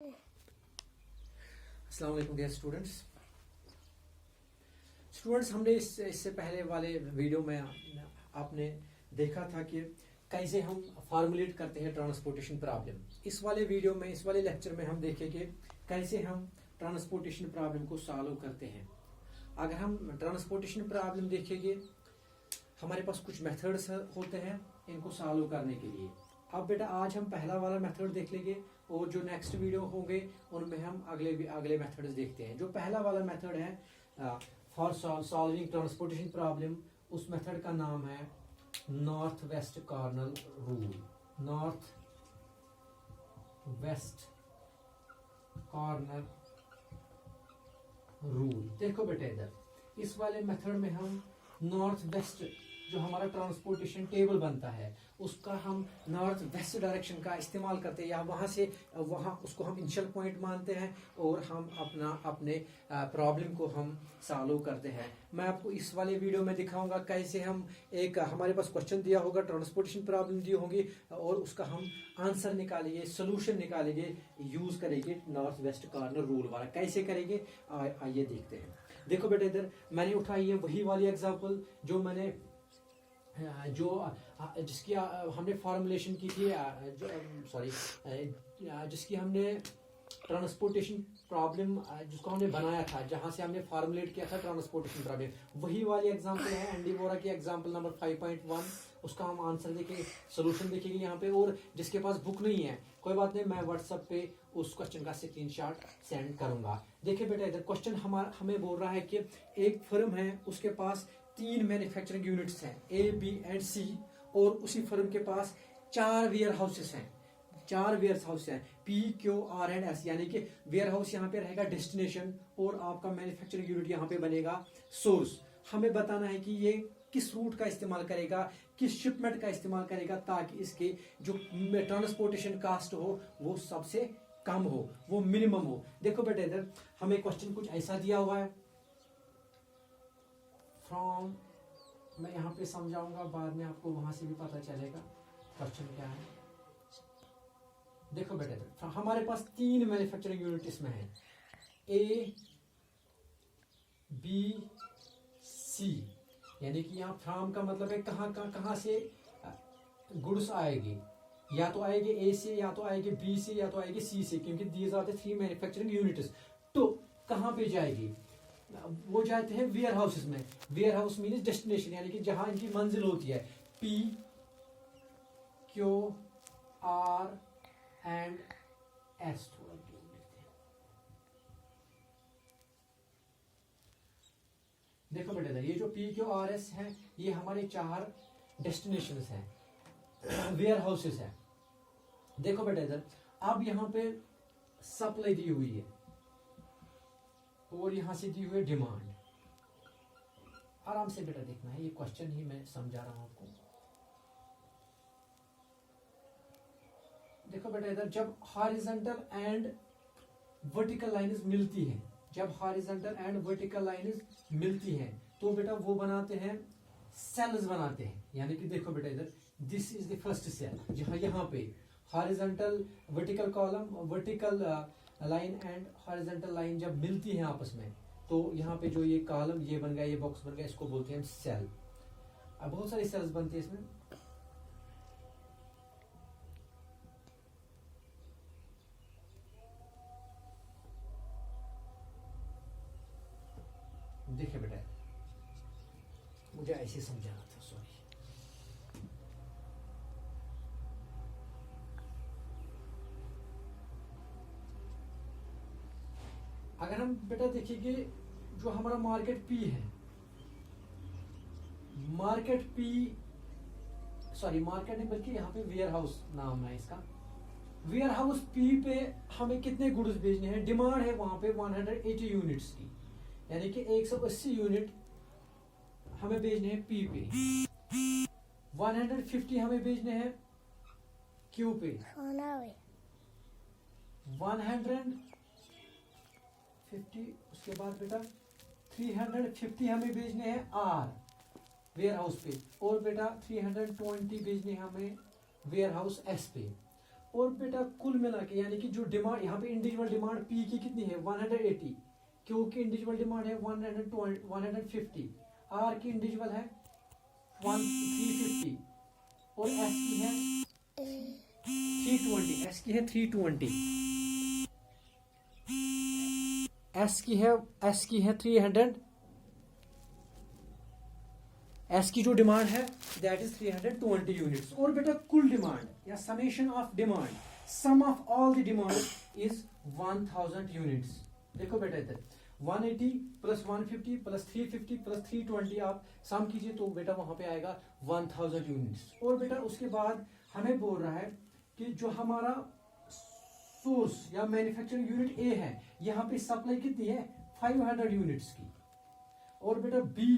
अस्सलाम वालेकुम dear students हमने इससे पहले वाले वीडियो में आपने देखा था कि कैसे हम फार्मुलेट करते हैं ट्रांसपोर्टेशन प्रॉब्लम। इस वाले वीडियो में, इस वाले लेक्चर में हम देखेंगे कैसे हम ट्रांसपोर्टेशन प्रॉब्लम को सॉल्व करते हैं। अगर हम ट्रांसपोर्टेशन प्रॉब्लम देखेंगे, हमारे पास कुछ मेथड्स होते हैं इनको सॉल्व करने के लिए। अब बेटा आज हम पहला वाला मेथड देख लेंगे और जो नेक्स्ट वीडियो होंगे उनमें हम अगले मेथड्स देखते हैं। जो पहला वाला मेथड है फॉर सॉल्विंग ट्रांसपोर्टेशन प्रॉब्लम, उस मेथड का नाम है north west corner rule. North west corner rule. देखो बेटा इधर इस वाले मेथड में हम नॉर्थ वेस्ट जो हमारा ट्रांसपोर्टेशन टेबल बनता है उसका हम नॉर्थ वेस्ट डायरेक्शन का इस्तेमाल करते हैं, या वहां से वहां उसको हम इनिशियल पॉइंट मानते हैं और हम अपने प्रॉब्लम को हम सॉल्व करते हैं। मैं आपको इस वाले वीडियो में दिखाऊंगा कैसे हम हमारे पास क्वेश्चन दिया होगा, ट्रांसपोर्टेशन प्रॉब्लम दी होगी और उसका हम आंसर निकालेंगे, सोल्यूशन निकालेंगे, यूज करेंगे नॉर्थ वेस्ट कॉर्नर रूल वाला। कैसे करेंगे आइए देखते हैं। देखो बेटा इधर मैंने उठाई है वही वाली एग्जाम्पल जो मैंने जिसकी हमने फॉर्मुलेशन की थी, जिसकी हमने ट्रांसपोर्टेशन प्रॉब्लम जिसको हमने बनाया था, जहां से हमने फॉर्मुलेट किया था ट्रांसपोर्टेशन प्रॉब्लम। वही वाली एग्जांपल है एंडी बोरा की एग्जांपल नंबर 5.1। उसका हम आंसर देखेंगे, सोल्यूशन देखेंगे यहाँ पे। और जिसके पास बुक नहीं है कोई बात नहीं, मैं व्हाट्सएप पे उस क्वेश्चन का स्क्रीनशॉट सेंड करूंगा। देखिए बेटा इधर क्वेश्चन हमें बोल रहा है कि एक फर्म है, उसके पास 3 मैन्युफैक्चरिंग यूनिट्स हैं ए, बी एंड सी, और उसी फर्म के पास 4 वेयर हाउसेस हैं। 4 वेयर हाउस हैं P, Q, R and S, यानी कि वेयर हाउस यहाँ पे रहेगा डेस्टिनेशन और आपका मैन्युफैक्चरिंग यूनिट यहाँ पे बनेगा सोर्स। हमें बताना है कि ये किस रूट का इस्तेमाल करेगा, किस शिपमेंट का इस्तेमाल करेगा ताकि इसके जो ट्रांसपोर्टेशन कास्ट हो वो सबसे कम हो, वो मिनिमम हो। देखो बेटा इधर हमें क्वेश्चन कुछ ऐसा दिया हुआ है फ्रॉम, मैं यहाँ पे समझाऊंगा, बाद में आपको वहां से भी पता चलेगा क्वेश्चन क्या है। देखो बेटा हमारे पास 3 मैन्युफैक्चरिंग यूनिट इसमें है, ए, बी, सी, यानी कि यहाँ फ्रॉम का मतलब है कहाँ से गुड्स आएगी, या तो आएगी ए से, या तो आएगी बी से, या तो आएगी सी से, क्योंकि these are the 3 manufacturing units. तो कहाँ पे जाएगी, वो जाते हैं वेयर हाउसेस में। वेयर हाउस मीन्स डेस्टिनेशन, यानी कि जहां इनकी मंजिल होती है। P, Q, R and S. थोड़ा लिखते हैं। देखो बेटा ये जो पी, क्यू, आर, एस है ये हमारे 4 डेस्टिनेशंस हैं, वेयर हाउसेस है। देखो बेटा इधर अब यहाँ पे सप्लाई दी हुई है और यहां से दी हुई डिमांड। आराम से बेटा देखना है, ये क्वेश्चन ही मैं समझा रहा हूं आपको। देखो बेटा इधर जब हॉरिजॉन्टल एंड वर्टिकल लाइंस मिलती हैं, जब हॉरिजॉन्टल एंड वर्टिकल लाइंस मिलती हैं तो बेटा वो बनाते हैं सेल्स बनाते हैं। यानी कि देखो बेटा इधर this is the first cell, जहां यहाँ पे horizontal vertical column, vertical line and horizontal line जब मिलती है आपस में तो यहाँ पे जो ये कॉलम ये बन गया, ये बॉक्स बन गया, इसको बोलते हैं सेल। अब बहुत सारी सेल्स बनती है इसमें। देखिए बेटा मुझे ऐसे समझाना था, सॉरी। अगर हम बेटा देखिए जो हमारा मार्केट पी है, मार्केट पी, सॉरी मार्केट नहीं बल्कि यहाँ पे वेयर हाउस नाम है इसका। वेयर हाउस पी पे हमें कितने गुड्स भेजने हैं, डिमांड है वहां पे 180 यूनिट्स की, यानी कि 180 यूनिट हमें भेजने हैं पी पे, 150 हमें भेजने हैं क्यू पे, 150, उसके बाद बेटा 350 हमें भेजने हैं आर वेयर हाउस पे, और बेटा 320 भेजने हमें वेयर हाउस एस पे। और बेटा कुल मिला के यानी कि जो डिमांड यहाँ पे इंडिविजुअल डिमांड पी की कितनी है 180, क्यू की इंडिविजुअल डिमांड है 150, आर की इंडिविजुअल है 350 और एस की है 320, एस की है 320, एस की है 300, एस की जो डिमांड है दैट इज 320 यूनिट्स। और बेटा कुल डिमांड या summation of demand, sum of all the demand is 1000 units. देखो बेटा इधर 180 प्लस 150 प्लस 350 प्लस 320 आप सम कीजिए तो बेटा वहां पे आएगा 1000 यूनिट्स। और बेटा उसके बाद हमें बोल रहा है कि जो हमारा सोर्स या मैन्युफैक्चरिंग यूनिट ए है यहाँ पे सप्लाई कितनी है 500 यूनिट्स की। और बेटा बी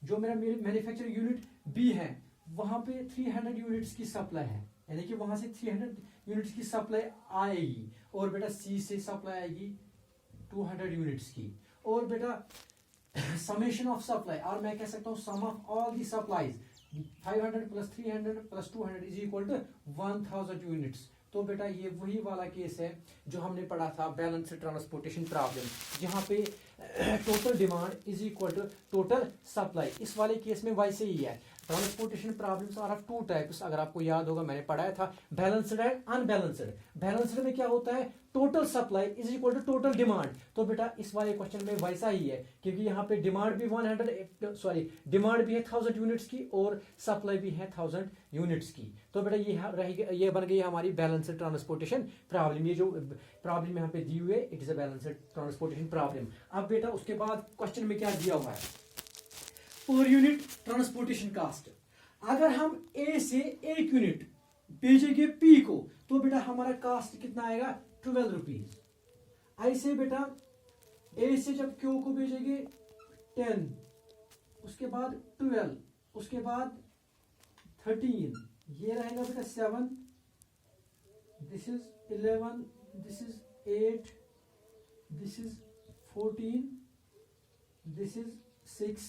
जो मेरा मैन्युफैक्चरिंग यूनिट बी है वहां पे 300 यूनिट्स की सप्लाई है, यानी कि वहां से 300 यूनिट्स की सप्लाई आएगी। और बेटा सी से सप्लाई आएगी 200 यूनिट्स की। और बेटा समेशन ऑफ सप्लाई, और मैं कह सकता हूं sum of all the supplies 500 plus 300 plus 200 is equal to 1000 units. तो बेटा ये वही वाला केस है जो हमने पढ़ा था बैलेंस ट्रांसपोर्टेशन प्रॉब्लम, जहां पे total demand is equal to total supply. इस वाले केस में वैसे ही है। Transportation problems are of two types, अगर आपको याद होगा मैंने पढ़ाया था बैलेंस्ड एंड अनबैलेंस्ड। बैलेंस्ड में क्या होता है total supply is equal to total demand. तो बेटा इस वाले क्वेश्चन में वैसा ही है, क्योंकि यहाँ पे डिमांड भी 1000 भी है 1000 यूनिट्स की और सप्लाई भी है 1000 यूनिट्स की। तो बेटा ये बन गई हमारी बैलेंस्ड ट्रांसपोर्टेशन प्रॉब्लम। ये जो प्रॉब्लम यहाँ पे दी हुई है it is a balanced transportation problem. अब बेटा उसके बाद क्वेश्चन में क्या दिया हुआ है पर यूनिट ट्रांसपोर्टेशन कास्ट। अगर हम ए से 1 यूनिट भेजेंगे पी को तो बेटा हमारा कास्ट कितना आएगा 12 रुपीज। ऐसे बेटा ए से जब क्यू को भेजेंगे 10, उसके बाद 12, उसके बाद 13, ये रहेगा बेटा 7, this is 11, this is 8, this is 14, this is 6,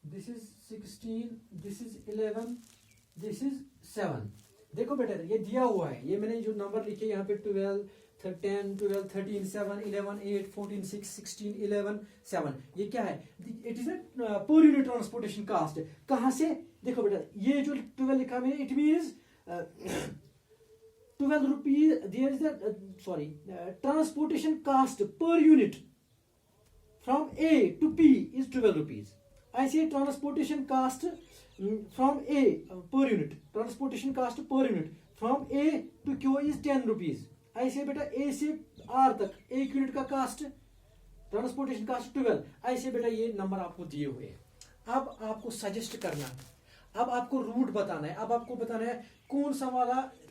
this is 16, this is 11, this is 7। देखो बेटा ये दिया हुआ है, ये मैंने जो नंबर लिखे यहाँ पे 12, 10, 12, 13, 7, 11, 8, 14, 6, 16, 11, 7, ये क्या है it is per unit transportation cost. कहां से देखो बेटा ये जो 12 लिखा है it means 12 rupees there is the transportation cost per unit from A to P is 12 rupees. ऐसे transportation cost from A per unit, transportation cost per unit from A to Q is 10 rupees. ऐसे बेटा ए से are तक 1 unit का cast transportation cast 12। ऐसे बेटा ये number आपको दिए हुए हैं। अब आपको सजेस्ट करना है, अब आपको रूट बताना है, अब आपको बताना है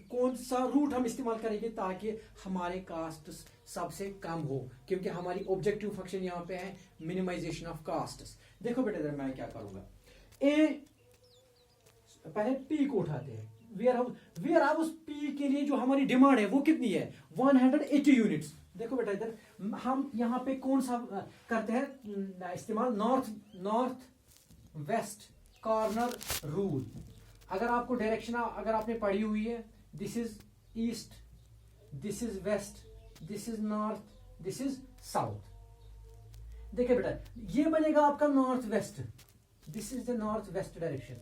कौन सा रूट हम इस्तेमाल करेंगे ताकि हमारे कास्ट सबसे कम हो, क्योंकि हमारी ऑब्जेक्टिव फंक्शन यहाँ पे है मिनिमाइजेशन ऑफ कास्ट्स। देखो बेटा इधर मैं क्या करूंगा, ए पहले पी को उठाते हैं, वेयर हाउस पी के लिए जो हमारी डिमांड है वो कितनी है 180 यूनिट्स। देखो बेटा इधर हम यहाँ पे कौन सा करते हैं इस्तेमाल, नॉर्थ वेस्ट कॉर्नर रूल। अगर आपको डायरेक्शन अगर आपने पढ़ी हुई है, this is east, this is west, this is north, this is south. देखिए बेटा ये बनेगा आपका north west, this is the north west direction.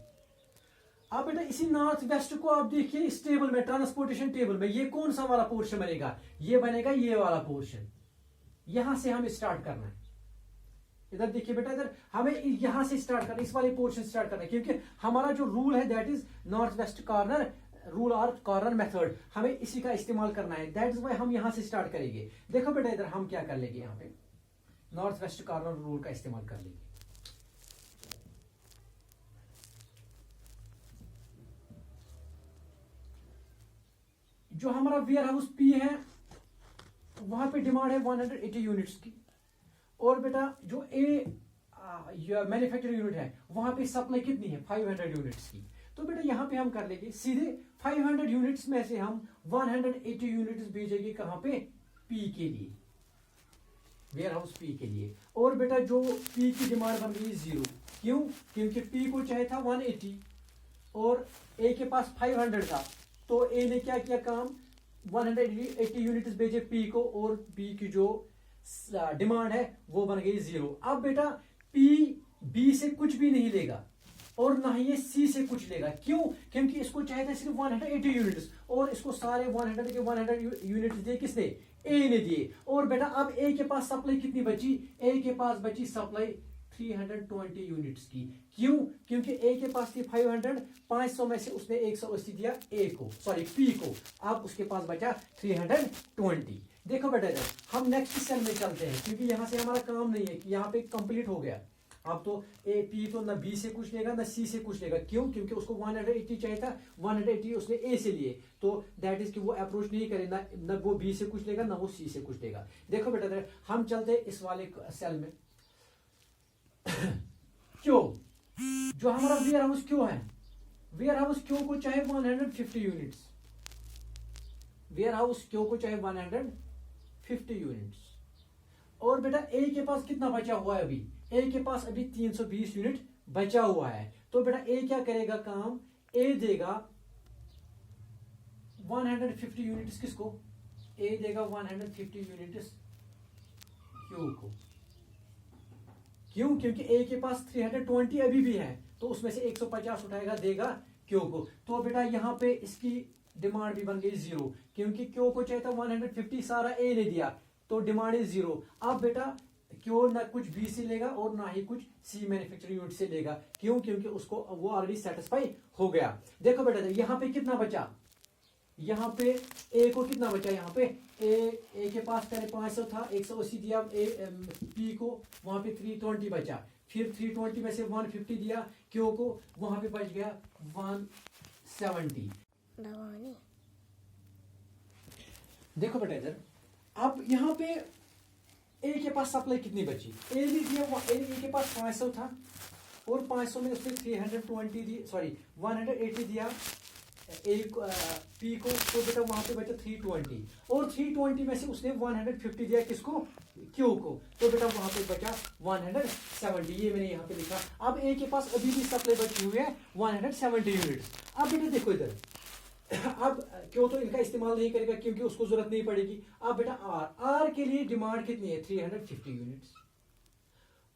अब बेटा इसी नॉर्थ वेस्ट को आप देखिए इस टेबल में, ट्रांसपोर्टेशन टेबल में, ये कौन सा वाला पोर्शन बनेगा, ये बनेगा ये वाला पोर्शन। यहां से हम स्टार्ट करना है, इधर देखिए बेटा इधर हमें यहां से स्टार्ट करना है, इस वाले पोर्शन से स्टार्ट करना है, क्योंकि हमारा जो रूल है that is north west corner rule और कॉर्नर मेथड, हमें इसी का इस्तेमाल करना है। दैट इज वाई हम यहां से स्टार्ट करेंगे। देखो बेटा इधर हम क्या कर लेंगे, यहाँ पे नॉर्थ वेस्ट कॉर्नर रूल का इस्तेमाल कर लेंगे। जो हमारा वेयर हाउस पी है वहां पे डिमांड है 180 यूनिट्स की, और बेटा जो ए मैन्युफैक्चरिंग यूनिट है वहां पे सप्लाई कितनी है 500 यूनिट्स की। तो बेटा यहां पे हम कर लेंगे सीधे 500 यूनिट्स में से हम 180 यूनिट्स भेजेंगे कहां पे पी के लिए, वेयर हाउस पी के लिए। और बेटा जो पी की डिमांड बन गई 0, क्यों, क्योंकि पी को चाहिए था 180 और ए के पास 500 था, तो ए ने क्या किया काम, 180 यूनिट्स भेजे पी को, और पी की जो डिमांड है वो बन गई 0। अब बेटा पी बी से कुछ भी नहीं लेगा और ना ही ये सी से कुछ लेगा। क्यों? क्योंकि इसको चाहिए था सिर्फ 180 यूनिट्स, और इसको सारे 100 के 100 यूनिट्स दिए किसने, ए ने दिए। और बेटा अब ए के पास सप्लाई कितनी बची, ए के पास बची सप्लाई 320 यूनिट्स की। क्यों? क्योंकि ए के पास थी 500, 500 में से उसने 180 दिया ए को, सॉरी पी को, अब उसके पास बचा 320। देखो बेटा इधर हम नेक्स्ट सेल में चलते हैं, क्योंकि यहां से हमारा काम नहीं है कि यहाँ पे कंप्लीट हो गया। अब तो ए पी तो ना बी से कुछ लेगा ना सी से कुछ लेगा। क्यों? क्योंकि उसको 180 चाहिए था, 180 उसने ए से लिए, तो दैट इज कि वो अप्रोच नहीं करे, ना वो बी से कुछ लेगा ना वो सी से कुछ लेगा। देखो बेटा हम चलते हैं इस वाले सेल में। क्यों? जो हमारा वेयर हाउस क्यों है, वेयर हाउस क्यों को चाहे 150 यूनिट्स, वेयर हाउस क्यों को चाहे 150 यूनिट्स। और बेटा ए के पास कितना बचा हुआ है अभी, ए के पास अभी 320 यूनिट बचा हुआ है। तो बेटा ए क्या करेगा काम, ए देगा 150 यूनिट्स किसको, ए देगा 150 यूनिट्स क्यू को। क्यों? क्योंकि ए के पास 320 अभी भी है, तो उसमें से 150 उठाएगा देगा क्यू को। तो बेटा यहां पे इसकी डिमांड भी बन गई 0, क्योंकि क्यू को चाहिए था 150, सारा ए ने दिया, तो डिमांड इज 0। अब बेटा क्यों ना कुछ बी से लेगा और ना ही कुछ सी मैन्युफैक्चरिंग यूनिट से लेगा। क्यों? क्योंकि उसको वो ऑलरेडी सेटिस्फाई हो गया। देखो बेटा यहाँ पे कितना बचा, यहाँ पे ए को कितना बचा, यहाँ पे ए के पास पहले 500 था, 180 दिया ए पी को, वहां पे 320 बचा, फिर 320 में से 150 दिया क्यू को, वहां पे बच गया 170। देखो बेटा इधर अब यहाँ पे ए के पास सप्लाई कितनी बची, ए ने दिया, ए के पास 500 था और 500 में उसने 320 दी, सॉरी 180 दिया ए पी को, तो बेटा वहां पे बचा 320, और 320 में से उसने 150 दिया किसको, क्यू को, तो बेटा वहां पे बचा 170। ये मैंने यहाँ पे लिखा। अब ए के पास अभी भी सप्लाई बची हुई है 170 यूनिट्स। अब बेटा देखो इधर अब क्यों तो इनका इस्तेमाल नहीं करेगा क्योंकि उसको जरूरत नहीं पड़ेगी। अब बेटा आर के लिए डिमांड कितनी है, 350 यूनिट्स,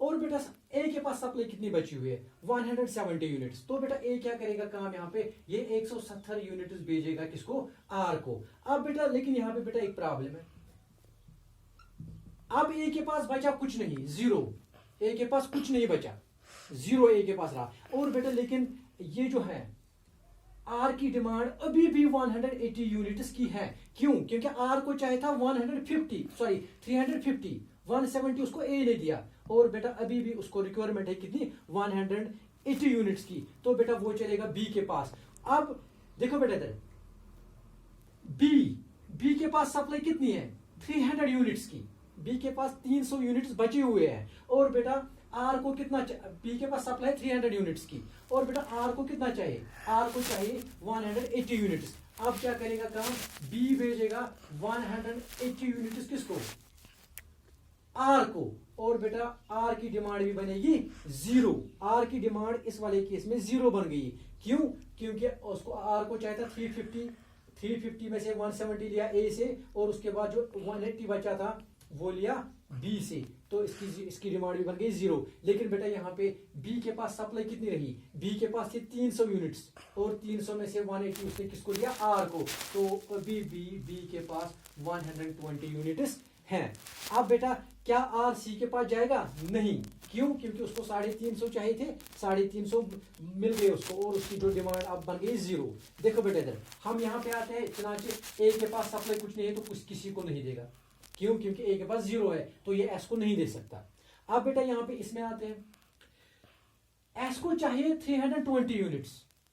और बेटा ए के पास सप्लाई कितनी बची हुई है, 170 यूनिट्स। तो बेटा ए क्या करेगा काम, यहाँ पे ये 170 यूनिट्स भेजेगा किसको, आर को। अब बेटा लेकिन यहाँ पे बेटा एक प्रॉब्लम है, अब ए के पास बचा कुछ नहीं, 0, ए के पास कुछ नहीं बचा, 0 ए के पास रहा। और बेटा लेकिन ये जो है आर की डिमांड अभी भी 180 यूनिट्स की है। क्यों? क्योंकि आर को चाहिए था 150, सॉरी 350, 170 उसको ए ने दिया, और बेटा अभी भी उसको रिक्वायरमेंट है कितनी, 180 यूनिट्स की। तो बेटा वो चलेगा बी के पास। अब देखो बेटा इधर बी के पास सप्लाई कितनी है, 300 यूनिट्स की, बी के पास 300 यूनिट्स बचे हुए हैं, और बेटा आर को कितना, बी के पास सप्लाई 300 यूनिट्स की, और बेटा आर को कितना चाहिए, आर को चाहिए 180 यूनिट्स। अब क्या करेगा काम, बी भेजेगा 180 यूनिट्स किसको, आर को, और बेटा आर की डिमांड भी बनेगी 0। आर की डिमांड इस वाले केस में 0 बन गई। क्यों? क्योंकि उसको आर को चाहिए था 350 में से 170 लिया ए से, और उसके बाद जो 180 बचा था वो लिया बी से, तो इसकी डिमांड भी बन गई 0। लेकिन बेटा यहाँ पे बी के पास सप्लाई कितनी रही, बी के पास थी 300 यूनिट्स, और 300 में से 180 उसने किसको दिया, आर को, तो अभी बी के पास 120 यूनिट्स हैं। अब बेटा क्या आर सी के पास जाएगा, नहीं। क्यों? क्योंकि उसको 350 चाहिए थे, 350 मिल गए उसको, और उसकी जो डिमांड अब बन गई 0। देखो बेटा इधर हम यहाँ पे आते हैं, चुनाचे ए के पास सप्लाई कुछ नहीं है तो कुछ किसी को नहीं देगा। क्यों? क्योंकि ए के पास 0 है, तो ये एस को नहीं दे सकता। अब बेटा यहाँ पे इसमें आते हैं, एस को चाहिए 320 यूनिट्स,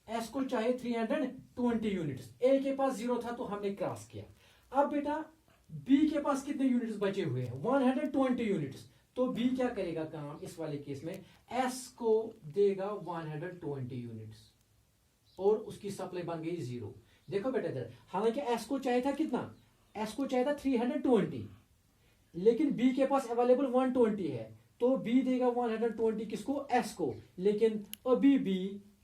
एस को चाहिए 320 यूनिट्स, ए के पास 0 था तो हमने क्रॉस किया। अब बेटा बी के पास कितने यूनिट्स बचे हुए हैं, 120 यूनिट्स, तो बी क्या करेगा काम इस वाले केस में, एस को देगा 120 यूनिट्स, और उसकी सप्लाई बन गई 0। देखो बेटा इधर हालांकि एस को चाहिए था कितना, एस को चाहिए था 320, लेकिन बी के पास अवेलेबल 120 है, तो बी देगा 120 किसको, एस को। लेकिन अभी भी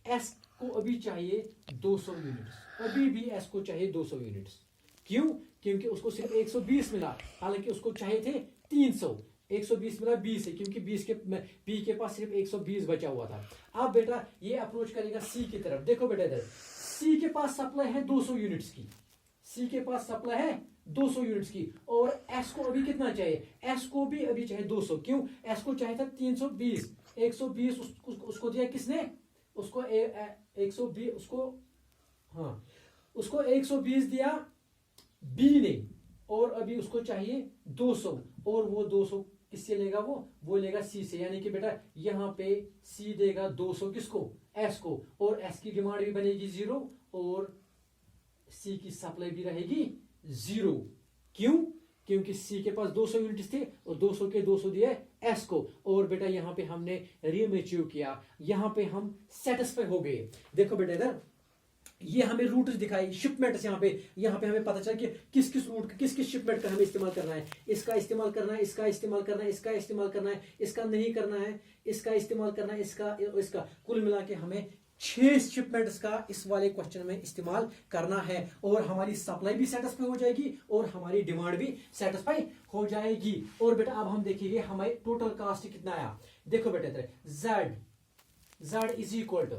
एस को अभी चाहिए 200 यूनिट्स, अभी भी एस को चाहिए 200 यूनिट्स। क्यों? क्योंकि उसको सिर्फ 120 मिला, हालांकि उसको चाहिए थे 300। 120 मिला 20 है, क्योंकि 20 के पी के पास सिर्फ 120 बचा हुआ था। अब बेटा ये अप्रोच करेगा सी की तरफ। देखो बेटा इधर सी के पास सप्लाई है 200 यूनिट्स की, सी के पास सप्लाई है 200 यूनिट्स की, और एस को अभी कितना चाहिए? एस को भी अभी चाहिए 200। क्यों? एस को चाहिए था 320, 120 उसको दिया किसने? उसको 120 उसको, हाँ उसको 120 दिया बी ने, और अभी उसको चाहिए 200, और वो 200 किससे लेगा? वो लेगा सी से। यानी कि बेटा यहाँ पे सी देगा 200 किसको? एस को, और एस की डिमांड भी बनेगी 0 और सी की सप्लाई भी रहेगी 0। क्यों? क्योंकि सी के पास 200 यूनिट्स थे और 200 के 200 दिए एस को, और बेटा यहाँ पे हमने रीमेच्योर किया, यहाँ पे हम सेटिस्फाई हो गए। देखो बेटा इधर ये हमें रूट दिखाई, शिपमेंट्स यहाँ पे हमें पता चला कि किस किस रूट किस किस शिपमेंट का हमें इस्तेमाल करना है। इसका इस्तेमाल करना है, इसका इस्तेमाल करना है, इसका इस्तेमाल करना है, इसका नहीं करना है, इसका इस्तेमाल करना है, इसका कुल मिला के हमें 6 शिपमेंट्स का इस वाले क्वेश्चन में इस्तेमाल करना है, और हमारी सप्लाई भी सेटिस्फाई हो जाएगी और हमारी डिमांड भी सेटिस्फाई हो जाएगी। और बेटा अब हम देखेंगे हमारी टोटल कास्ट कितना आया। देखो बेटा Z is equal to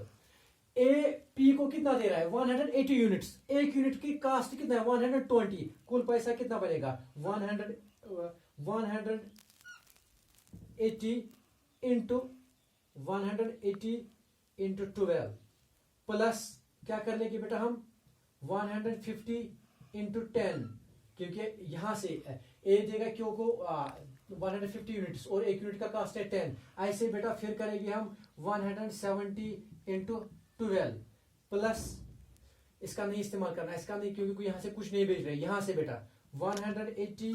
A P को कितना दे रहा है? 180 यूनिट्स। एक यूनिट की कास्ट कितना है? 120। कुल पैसा कितना बनेगा? 180 इंटू 180 इंटू 12 प्लस क्या कर लेंगे बेटा हम? 150 इंटू 10, क्योंकि यहां से ए देगा क्यों को 150 यूनिट्स और एक यूनिट का कास्ट है 10। ऐसे बेटा फिर करेंगे हम 170 इंटू 12 प्लस इसका नहीं इस्तेमाल करना, इसका नहीं, क्योंकि यहां से कुछ नहीं भेज रहे। यहां से बेटा 180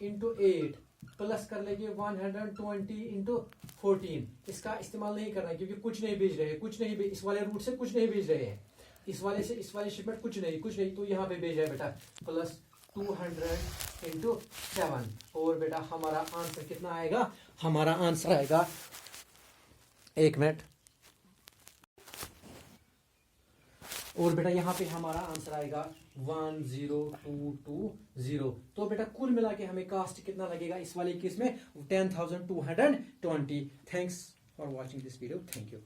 इंटू 8 प्लस कर लेंगे 120 इंटू 14। इसका इस्तेमाल नहीं करना है क्योंकि कुछ नहीं भेज रहे हैं, कुछ नहीं इस वाले रूट से कुछ नहीं भेज रहे हैं, इस वाले से इस वाले शिपमेंट कुछ नहीं, तो यहाँ पे भेज रहा है बेटा प्लस 200 इंटू 7। और बेटा हमारा आंसर कितना आएगा? हमारा आंसर आएगा, एक मिनट, और बेटा यहाँ पे हमारा आंसर आएगा 10220। तो बेटा कुल मिला के हमें कास्ट कितना लगेगा इस वाले केस में? 10,220। Thanks for watching this video. Thank you.